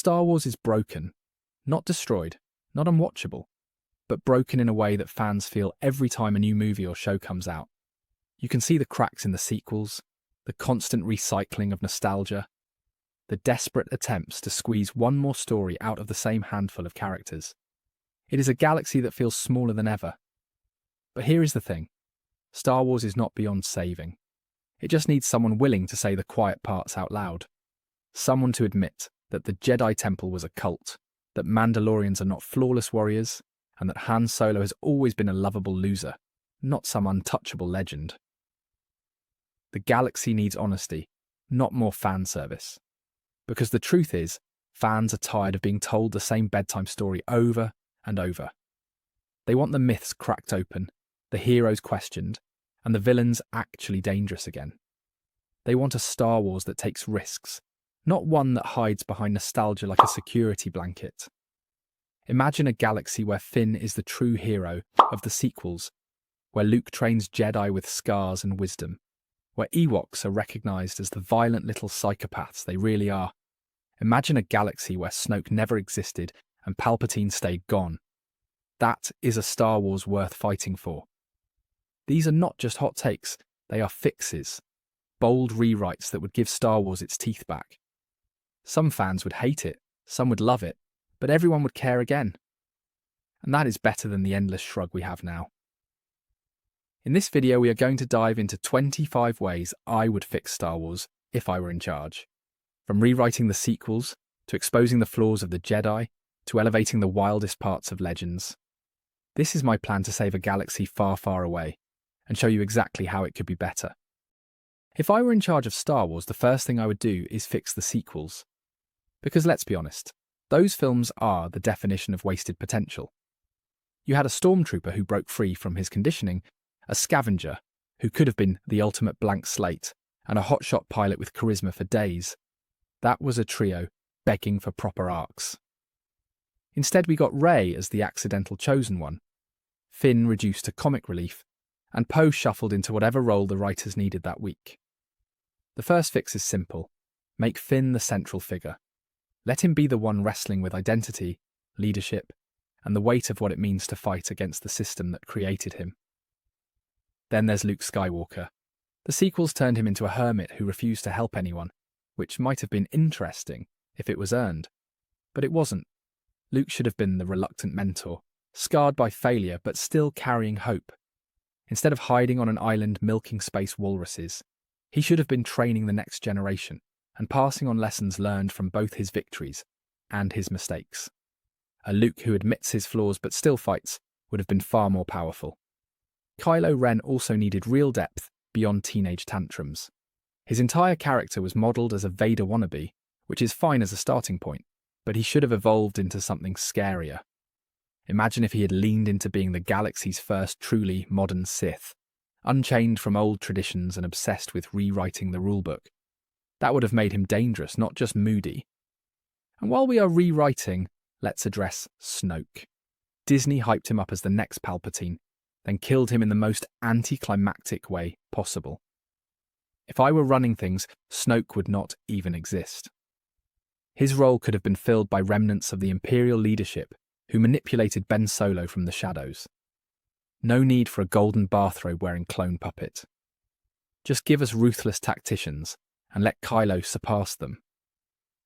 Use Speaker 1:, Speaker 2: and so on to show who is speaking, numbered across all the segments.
Speaker 1: Star Wars is broken, not destroyed, not unwatchable, but broken in a way that fans feel every time a new movie or show comes out. You can see the cracks in the sequels, the constant recycling of nostalgia, the desperate attempts to squeeze one more story out of the same handful of characters. It is a galaxy that feels smaller than ever. But here is the thing. Star Wars is not beyond saving. It just needs someone willing to say the quiet parts out loud. Someone to admit that the Jedi Temple was a cult, that Mandalorians are not flawless warriors, and that Han Solo has always been a lovable loser, not some untouchable legend. The galaxy needs honesty, not more fan service. Because the truth is, fans are tired of being told the same bedtime story over and over. They want the myths cracked open, the heroes questioned, and the villains actually dangerous again. They want a Star Wars that takes risks, not one that hides behind nostalgia like a security blanket. Imagine a galaxy where Finn is the true hero of the sequels, where Luke trains Jedi with scars and wisdom, where Ewoks are recognised as the violent little psychopaths they really are. Imagine a galaxy where Snoke never existed and Palpatine stayed gone. That is a Star Wars worth fighting for. These are not just hot takes, they are fixes, bold rewrites that would give Star Wars its teeth back. Some fans would hate it, some would love it, but everyone would care again. And that is better than the endless shrug we have now. In this video, we are going to dive into 25 ways I would fix Star Wars if I were in charge. From rewriting the sequels, to exposing the flaws of the Jedi, to elevating the wildest parts of Legends. This is my plan to save a galaxy far, far away, and show you exactly how it could be better. If I were in charge of Star Wars, the first thing I would do is fix the sequels. Because let's be honest, those films are the definition of wasted potential. You had a stormtrooper who broke free from his conditioning, a scavenger who could have been the ultimate blank slate, and a hotshot pilot with charisma for days. That was a trio begging for proper arcs. Instead, we got Rey as the accidental chosen one, Finn reduced to comic relief, and Poe shuffled into whatever role the writers needed that week. The first fix is simple. Make Finn the central figure. Let him be the one wrestling with identity, leadership, and the weight of what it means to fight against the system that created him. Then there's Luke Skywalker. The sequels turned him into a hermit who refused to help anyone, which might have been interesting if it was earned. But it wasn't. Luke should have been the reluctant mentor, scarred by failure but still carrying hope. Instead of hiding on an island milking space walruses, he should have been training the next generation and passing on lessons learned from both his victories and his mistakes. A Luke who admits his flaws but still fights would have been far more powerful. Kylo Ren also needed real depth beyond teenage tantrums. His entire character was modelled as a Vader wannabe, which is fine as a starting point, but he should have evolved into something scarier. Imagine if he had leaned into being the galaxy's first truly modern Sith, unchained from old traditions and obsessed with rewriting the rulebook. That would have made him dangerous, not just moody. And while we are rewriting, let's address Snoke. Disney hyped him up as the next Palpatine, then killed him in the most anticlimactic way possible. If I were running things, Snoke would not even exist. His role could have been filled by remnants of the Imperial leadership who manipulated Ben Solo from the shadows. No need for a golden bathrobe-wearing clone puppet. Just give us ruthless tacticians and let Kylo surpass them.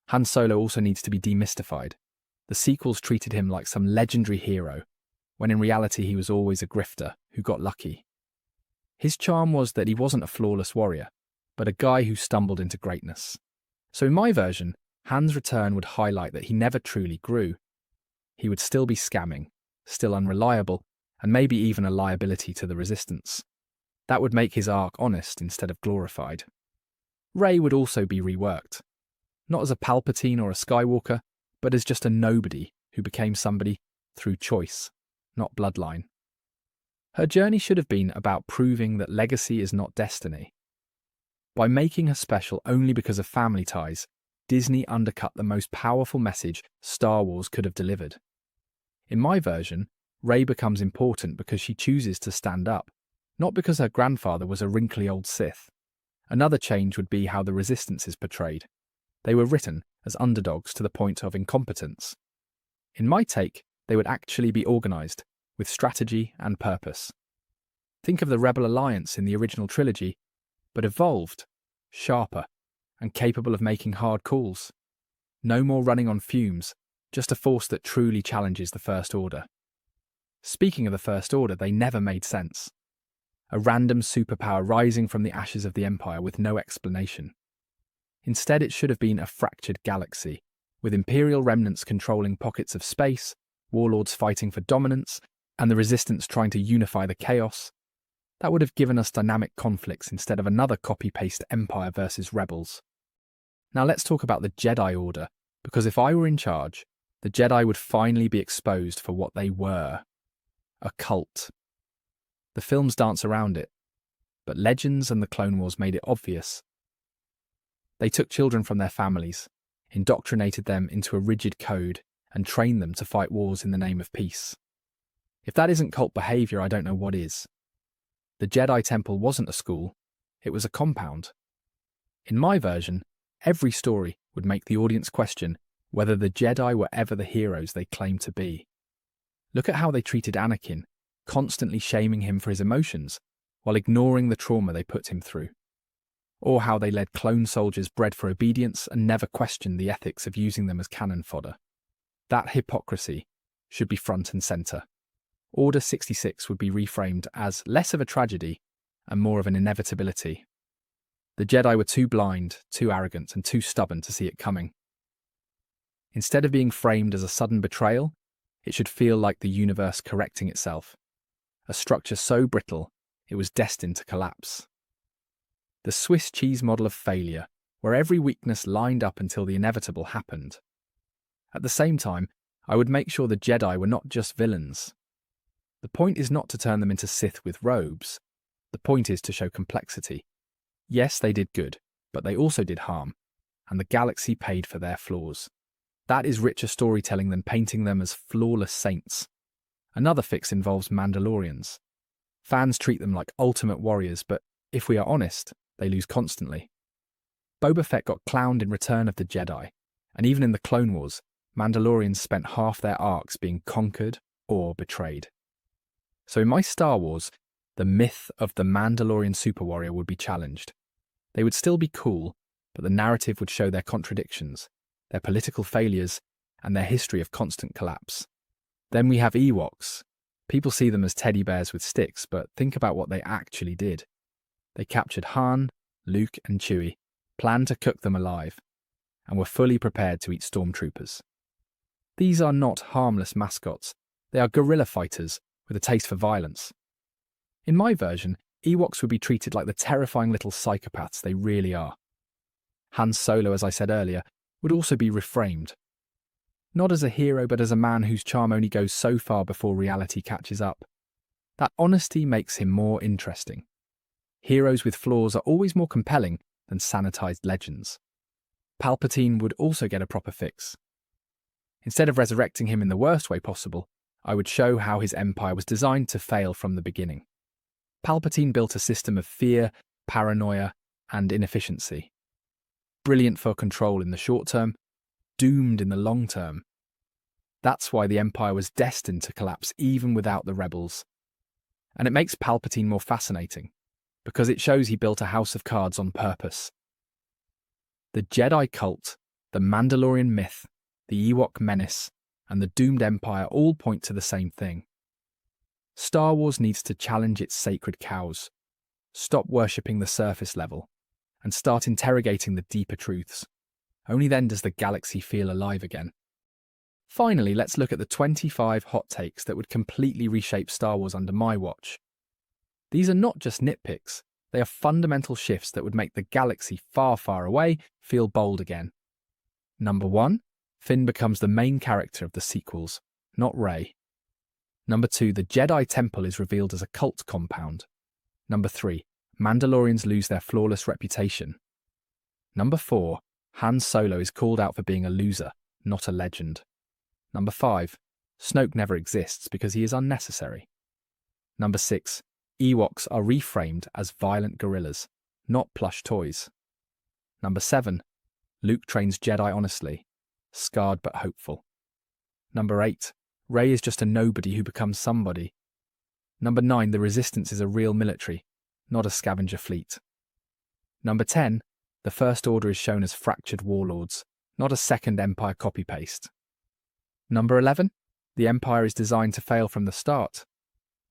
Speaker 1: Han Solo also needs to be demystified. The sequels treated him like some legendary hero, when in reality he was always a grifter who got lucky. His charm was that he wasn't a flawless warrior, but a guy who stumbled into greatness. So in my version, Han's return would highlight that he never truly grew. He would still be scamming, still unreliable, and maybe even a liability to the Resistance. That would make his arc honest instead of glorified. Rey would also be reworked. Not as a Palpatine or a Skywalker, but as just a nobody who became somebody through choice, not bloodline. Her journey should have been about proving that legacy is not destiny. By making her special only because of family ties, Disney undercut the most powerful message Star Wars could have delivered. In my version, Rey becomes important because she chooses to stand up, not because her grandfather was a wrinkly old Sith. Another change would be how the Resistance is portrayed. They were written as underdogs to the point of incompetence. In my take, they would actually be organised, with strategy and purpose. Think of the Rebel Alliance in the original trilogy, but evolved, sharper, and capable of making hard calls. No more running on fumes, just a force that truly challenges the First Order. Speaking of the First Order, they never made sense. A random superpower rising from the ashes of the Empire with no explanation. Instead, it should have been a fractured galaxy, with Imperial remnants controlling pockets of space, warlords fighting for dominance, and the Resistance trying to unify the chaos. That would have given us dynamic conflicts instead of another copy-paste Empire versus Rebels. Now let's talk about the Jedi Order, because if I were in charge, the Jedi would finally be exposed for what they were. A cult. The films dance around it, but Legends and the Clone Wars made it obvious. They took children from their families, indoctrinated them into a rigid code, and trained them to fight wars in the name of peace. If that isn't cult behaviour, I don't know what is. The Jedi Temple wasn't a school, it was a compound. In my version, every story would make the audience question whether the Jedi were ever the heroes they claimed to be. Look at how they treated Anakin, constantly shaming him for his emotions, while ignoring the trauma they put him through. Or how they led clone soldiers bred for obedience and never questioned the ethics of using them as cannon fodder. That hypocrisy should be front and centre. Order 66 would be reframed as less of a tragedy and more of an inevitability. The Jedi were too blind, too arrogant, and too stubborn to see it coming. Instead of being framed as a sudden betrayal, it should feel like the universe correcting itself, a structure so brittle it was destined to collapse. The Swiss cheese model of failure, where every weakness lined up until the inevitable happened. At the same time, I would make sure the Jedi were not just villains. The point is not to turn them into Sith with robes. The point is to show complexity. Yes, they did good, but they also did harm, and the galaxy paid for their flaws. That is richer storytelling than painting them as flawless saints. Another fix involves Mandalorians. Fans treat them like ultimate warriors, but if we are honest, they lose constantly. Boba Fett got clowned in Return of the Jedi, and even in the Clone Wars, Mandalorians spent half their arcs being conquered or betrayed. So in my Star Wars, the myth of the Mandalorian super warrior would be challenged. They would still be cool, but the narrative would show their contradictions, their political failures, and their history of constant collapse. Then we have Ewoks. People see them as teddy bears with sticks, but think about what they actually did. They captured Han, Luke, and Chewie, planned to cook them alive, and were fully prepared to eat stormtroopers. These are not harmless mascots. They are guerrilla fighters with a taste for violence. In my version, Ewoks would be treated like the terrifying little psychopaths they really are. Han Solo, as I said earlier, would also be reframed. Not as a hero, but as a man whose charm only goes so far before reality catches up. That honesty makes him more interesting. Heroes with flaws are always more compelling than sanitized legends. Palpatine would also get a proper fix. Instead of resurrecting him in the worst way possible, I would show how his empire was designed to fail from the beginning. Palpatine built a system of fear, paranoia, and inefficiency. Brilliant for control in the short term, doomed in the long term. That's why the Empire was destined to collapse even without the rebels. And it makes Palpatine more fascinating, because it shows he built a house of cards on purpose. The Jedi cult, the Mandalorian myth, the Ewok menace, and the doomed Empire all point to the same thing. Star Wars needs to challenge its sacred cows, stop worshipping the surface level, and start interrogating the deeper truths. Only then does the galaxy feel alive again. Finally, let's look at the 25 hot takes that would completely reshape Star Wars under my watch. These are not just nitpicks, they are fundamental shifts that would make the galaxy far, far away feel bold again. Number 1, Finn becomes the main character of the sequels, not Rey. Number 2, the Jedi Temple is revealed as a cult compound. Number 3, Mandalorians lose their flawless reputation. Number 4, Han Solo is called out for being a loser, not a legend. Number 5, Snoke never exists because he is unnecessary. Number 6, Ewoks are reframed as violent gorillas, not plush toys. Number 7, Luke trains Jedi honestly, scarred but hopeful. Number 8. Rey is just a nobody who becomes somebody. Number 9. The Resistance is a real military, not a scavenger fleet. Number 10. The First Order is shown as fractured warlords, not a Second Empire copy-paste. Number 11. The Empire is designed to fail from the start.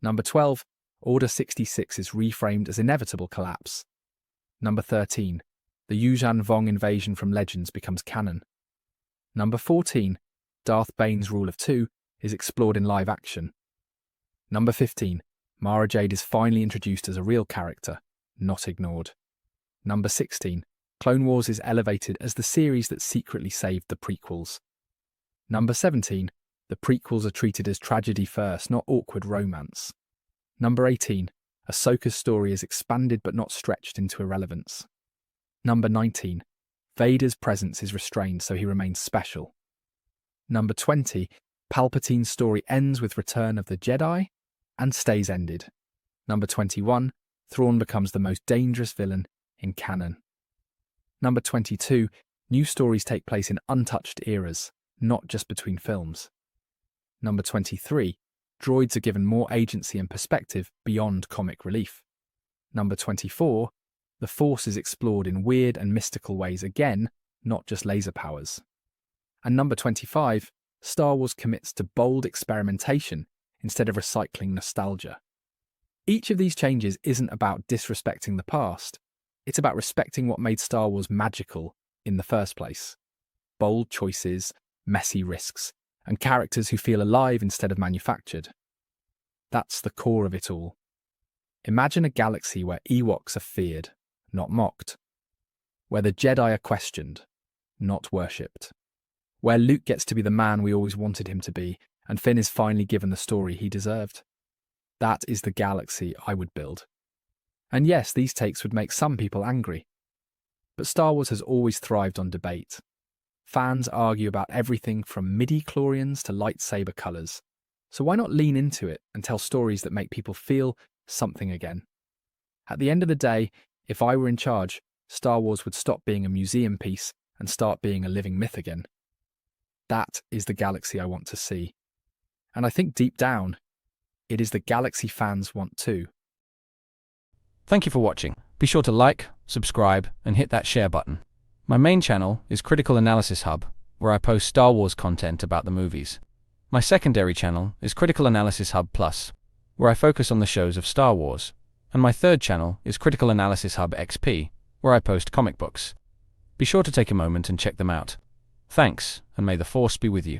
Speaker 1: Number 12. Order 66 is reframed as inevitable collapse. Number 13. The Yuuzhan Vong invasion from Legends becomes canon. Number 14. Darth Bane's Rule of Two is explored in live action. Number 15. Mara Jade is finally introduced as a real character, not ignored. Number 16. Clone Wars is elevated as the series that secretly saved the prequels. Number 17. The prequels are treated as tragedy first, not awkward romance. Number 18. Ahsoka's story is expanded but not stretched into irrelevance. Number 19. Vader's presence is restrained so he remains special. Number 20. Palpatine's story ends with Return of the Jedi and stays ended. Number 21. Thrawn becomes the most dangerous villain in canon. Number 22. New stories take place in untouched eras, not just between films. Number 23. Droids are given more agency and perspective beyond comic relief. Number 24. The Force is explored in weird and mystical ways again, not just laser powers. And number 25. Star Wars commits to bold experimentation instead of recycling nostalgia. Each of these changes isn't about disrespecting the past. It's about respecting what made Star Wars magical in the first place. Bold choices, messy risks, and characters who feel alive instead of manufactured. That's the core of it all. Imagine a galaxy where Ewoks are feared, not mocked. Where the Jedi are questioned, not worshipped. Where Luke gets to be the man we always wanted him to be, and Finn is finally given the story he deserved. That is the galaxy I would build. And yes, these takes would make some people angry. But Star Wars has always thrived on debate. Fans argue about everything from midi-chlorians to lightsaber colours. So why not lean into it and tell stories that make people feel something again? At the end of the day, if I were in charge, Star Wars would stop being a museum piece and start being a living myth again. That is the galaxy I want to see. And I think deep down, it is the galaxy fans want too.
Speaker 2: Thank you for watching. Be sure to like, subscribe, and hit that share button. My main channel is Critical Analysis Hub, where I post Star Wars content about the movies. My secondary channel is Critical Analysis Hub Plus, where I focus on the shows of Star Wars. And my third channel is Critical Analysis Hub XP, where I post comic books. Be sure to take a moment and check them out. Thanks, and may the Force be with you.